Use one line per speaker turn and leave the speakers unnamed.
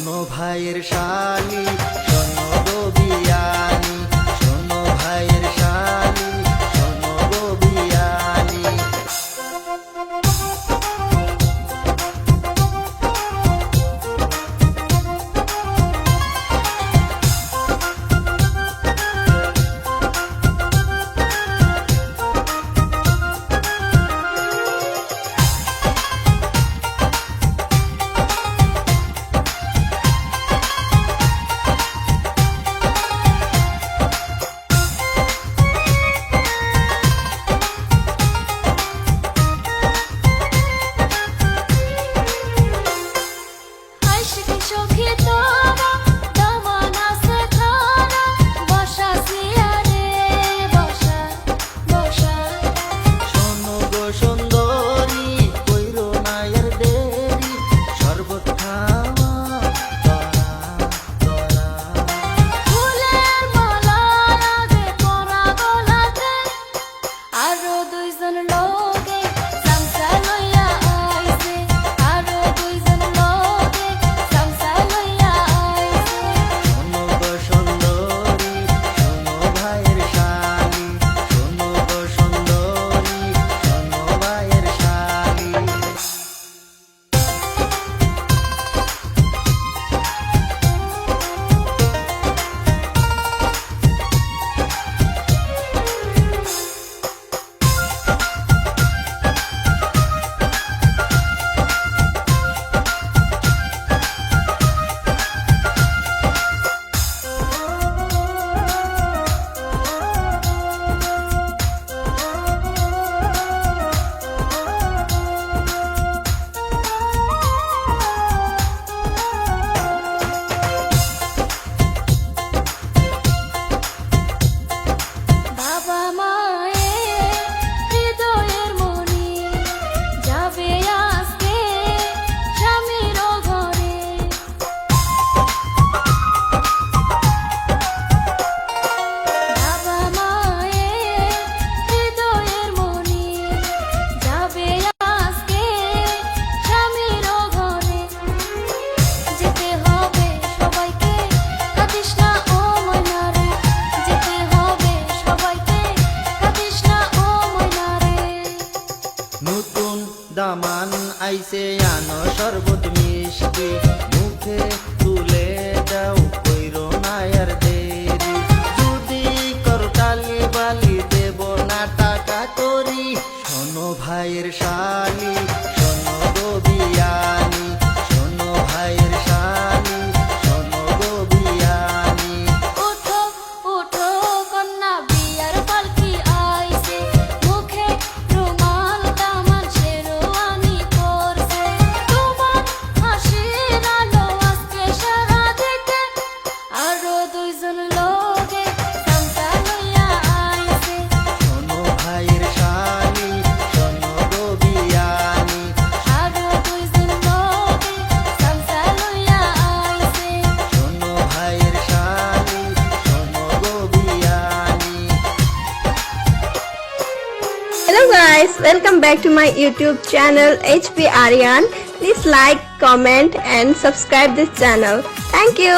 শোনো ভাইয়ের শালি শোনো গো বিয়ানি, শোনো ভাইয়ের শালি শোনো গো বিয়ানি। নতুন দামান আইছে আনো শরবত মিষ্টি, মুখে তুলে দাও কইরো না আর দেরি। যদি করো টালি বালি দেব না টাকা করি। শোনো ভাইয়ের শালি শোনো গো বিয়ানি, শোনো ভাইয়ের শালি শোনো গো বিয়ানি।
উঠো উঠো কন্যা বিয়ার পালকি আইছে, মুখে রুমাল দামান শেরওয়ানি পরছে। তোমার হাসির আলো আজকে সারা দিকে, আরো দুইজন লোকে সামসা লইয়া আইছে।
শোনো ভাইয়ের শালি শোনো গো বিয়ানি,
আরো দুইজন লোকে সামসা লইয়া আইছে।
শোনো ভাইয়ের শালি শোনো গো বিয়ানি।
Hello guys, welcome back to my YouTube channel HP Aryan. Please like, comment and subscribe this channel. Thank you.